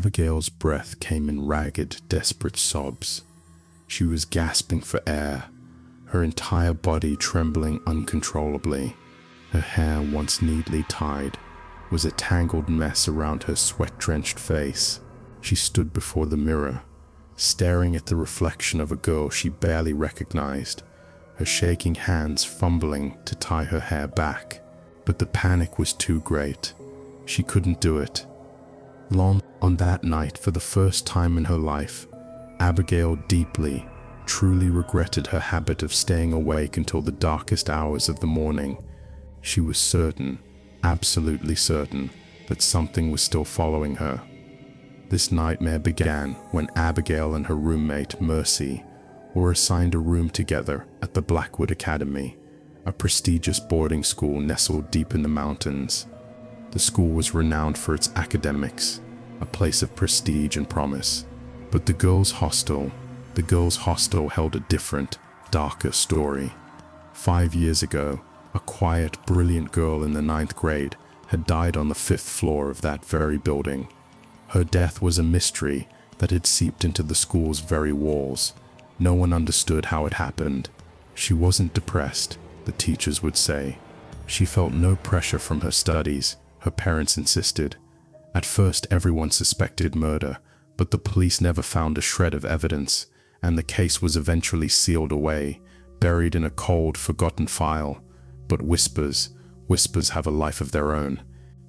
Abigail's breath came in ragged, desperate sobs. She was gasping for air, her entire body trembling uncontrollably. Her hair, once neatly tied, was a tangled mess around her sweat-drenched face. She stood before the mirror, staring at the reflection of a girl she barely recognized, her shaking hands fumbling to tie her hair back. But the panic was too great. She couldn't do it. On that night, for the first time in her life, Abigail deeply, truly regretted her habit of staying awake until the darkest hours of the morning. She was certain, absolutely certain, that something was still following her. This nightmare began when Abigail and her roommate, Mercy, were assigned a room together at the Blackwood Academy, a prestigious boarding school nestled deep in the mountains. The school was renowned for its academics, a place of prestige and promise. But the girls' hostel held a different, darker story. 5 years ago, a quiet, brilliant girl in the 9th grade had died on the 5th floor of that very building. Her death was a mystery that had seeped into the school's very walls. No one understood how it happened. She wasn't depressed, the teachers would say. She felt no pressure from her studies, her parents insisted. At first, everyone suspected murder, but the police never found a shred of evidence, and the case was eventually sealed away, buried in a cold, forgotten file. But whispers have a life of their own.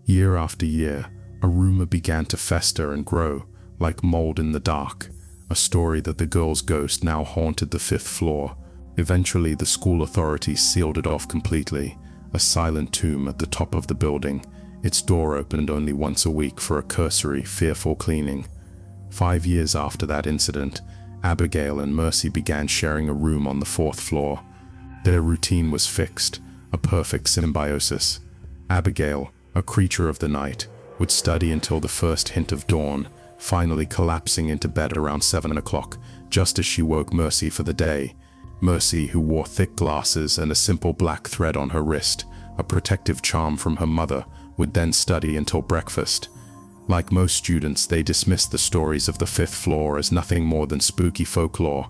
Year after year, a rumor began to fester and grow, like mold in the dark, a story that the girl's ghost now haunted the 5th floor. Eventually, the school authorities sealed it off completely, a silent tomb at the top of the building. Its door opened only once a week for a cursory, fearful cleaning. 5 years after that incident, Abigail and Mercy began sharing a room on the 4th floor. Their routine was fixed, a perfect symbiosis. Abigail, a creature of the night, would study until the first hint of dawn, finally collapsing into bed around 7 o'clock, just as she woke Mercy for the day. Mercy, who wore thick glasses and a simple black thread on her wrist, a protective charm from her mother, would then study until breakfast. Like most students, they dismissed the stories of the 5th floor as nothing more than spooky folklore.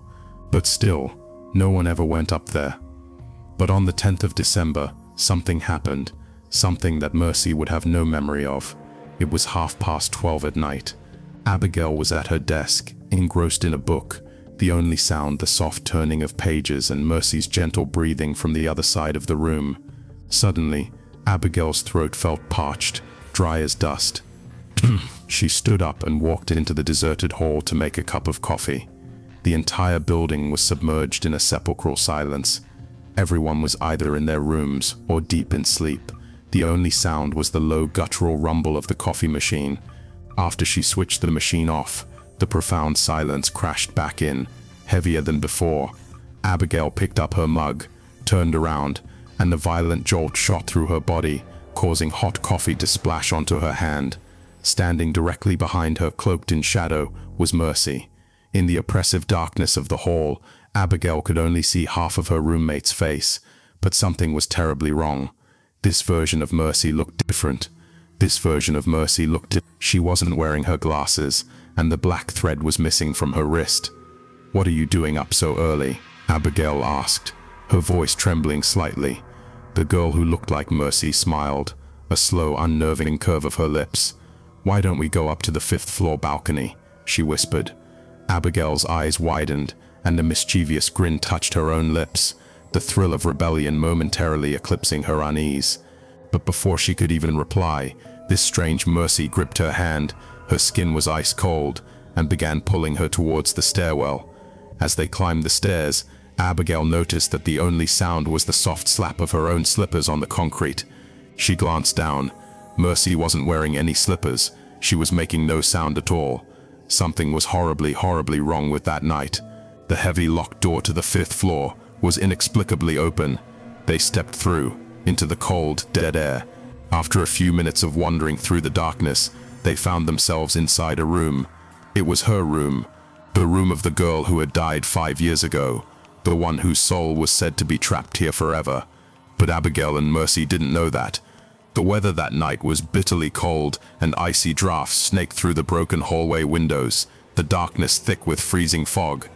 But still, no one ever went up there. But on the 10th of December, something happened, something that Mercy would have no memory of. It was 12:30 at night. Abigail was at her desk, engrossed in a book, the only sound the soft turning of pages and Mercy's gentle breathing from the other side of the room. Suddenly, Abigail's throat felt parched, dry as dust. She stood up and walked into the deserted hall to make a cup of coffee. The entire building was submerged in a sepulchral silence. Everyone was either in their rooms or deep in sleep. The only sound was the low guttural rumble of the coffee machine. After she switched the machine off, the profound silence crashed back in, heavier than before. Abigail picked up her mug, turned around, and the violent jolt shot through her body, causing hot coffee to splash onto her hand. Standing directly behind her, cloaked in shadow, was Mercy. In the oppressive darkness of the hall, Abigail could only see half of her roommate's face, but something was terribly wrong. This version of Mercy looked different. She wasn't wearing her glasses, and the black thread was missing from her wrist. "What are you doing up so early?" Abigail asked, her voice trembling slightly. The girl who looked like Mercy smiled, a slow, unnerving curve of her lips. "Why don't we go up to the 5th floor balcony?" she whispered. Abigail's eyes widened, and a mischievous grin touched her own lips, the thrill of rebellion momentarily eclipsing her unease. But before she could even reply, this strange Mercy gripped her hand. Her skin was ice cold, and began pulling her towards the stairwell. As they climbed the stairs, Abigail noticed that the only sound was the soft slap of her own slippers on the concrete. She glanced down. Mercy wasn't wearing any slippers. She was making no sound at all. Something was horribly, horribly wrong with that night. The heavy locked door to the 5th floor was inexplicably open. They stepped through, into the cold, dead air. After a few minutes of wandering through the darkness, they found themselves inside a room. It was her room, the room of the girl who had died 5 years ago, the one whose soul was said to be trapped here forever. But Abigail and Mercy didn't know that. The weather that night was bitterly cold, and icy drafts snaked through the broken hallway windows, the darkness thick with freezing fog.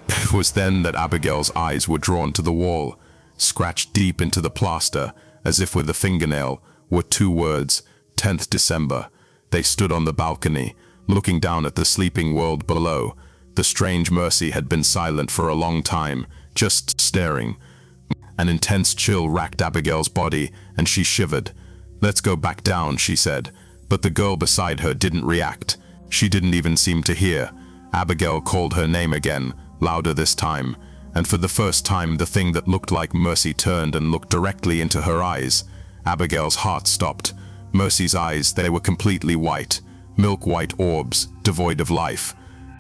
It was then that Abigail's eyes were drawn to the wall, scratched deep into the plaster, as if with a fingernail, were two words, 10th December. They stood on the balcony, looking down at the sleeping world below. The strange Mercy had been silent for a long time, just staring. An intense chill racked Abigail's body, and she shivered. "Let's go back down," she said, but the girl beside her didn't react. She didn't even seem to hear. Abigail called her name again, louder this time, and for the first time the thing that looked like Mercy turned and looked directly into her eyes. Abigail's heart stopped. Mercy's eyes, they were completely white, milk-white orbs, devoid of life.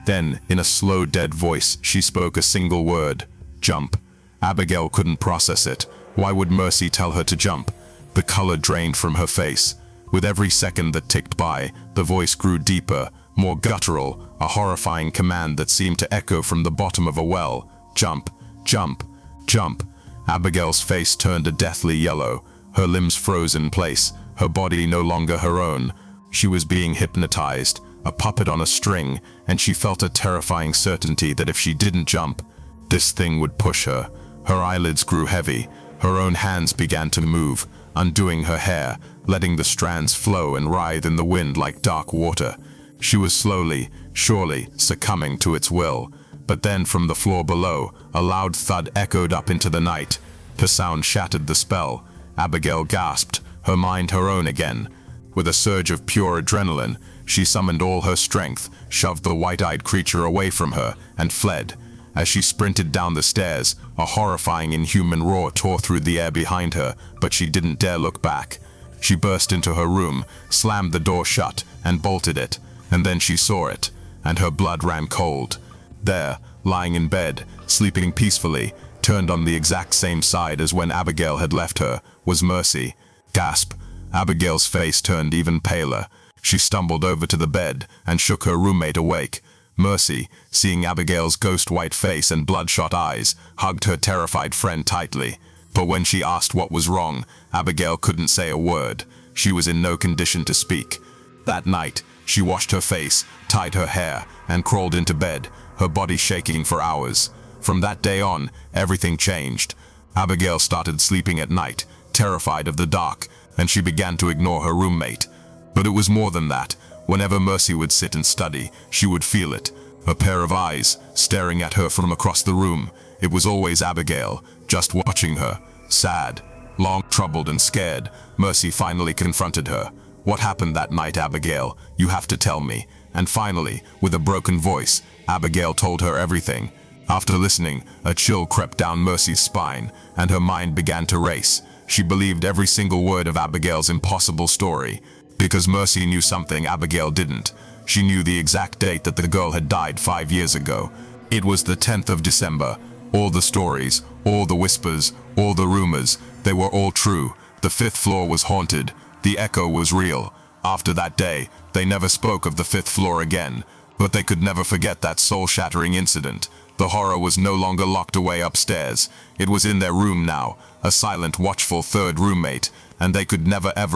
Then, in a slow, dead voice, she spoke a single word: "Jump." Abigail couldn't process it. Why would Mercy tell her to jump? The color drained from her face. With every second that ticked by, the voice grew deeper, more guttural, a horrifying command that seemed to echo from the bottom of a well. "Jump, jump, jump." Abigail's face turned a deathly yellow. Her limbs froze in place, her body no longer her own. She was being hypnotized, a puppet on a string, and she felt a terrifying certainty that if she didn't jump, this thing would push her. Her eyelids grew heavy. Her own hands began to move, undoing her hair, letting the strands flow and writhe in the wind like dark water. She was slowly, surely, succumbing to its will. But then from the floor below, a loud thud echoed up into the night. The sound shattered the spell. Abigail gasped, her mind her own again. With a surge of pure adrenaline, she summoned all her strength, shoved the white-eyed creature away from her, and fled. As she sprinted down the stairs, a horrifying inhuman roar tore through the air behind her, but she didn't dare look back. She burst into her room, slammed the door shut, and bolted it, and then she saw it, and her blood ran cold. There, lying in bed, sleeping peacefully, turned on the exact same side as when Abigail had left her, was Mercy. Gasp! Abigail's face turned even paler. She stumbled over to the bed and shook her roommate awake. Mercy, seeing Abigail's ghost-white face and bloodshot eyes, hugged her terrified friend tightly. But when she asked what was wrong, Abigail couldn't say a word. She was in no condition to speak. That night, she washed her face, tied her hair, and crawled into bed, her body shaking for hours. From that day on, everything changed. Abigail started sleeping at night, terrified of the dark, and she began to ignore her roommate. But it was more than that. Whenever Mercy would sit and study, she would feel it. A pair of eyes, staring at her from across the room. It was always Abigail, just watching her. Sad, long troubled and scared, Mercy finally confronted her. "What happened that night, Abigail? You have to tell me." And finally, with a broken voice, Abigail told her everything. After listening, a chill crept down Mercy's spine, and her mind began to race. She believed every single word of Abigail's impossible story. Because Mercy knew something Abigail didn't. She knew the exact date that the girl had died 5 years ago. It was the 10th of December. All the stories, all the whispers, all the rumors, they were all true. The 5th floor was haunted. The echo was real. After that day, they never spoke of the 5th floor again. But they could never forget that soul-shattering incident. The horror was no longer locked away upstairs. It was in their room now, a silent, watchful third roommate, and they could never ever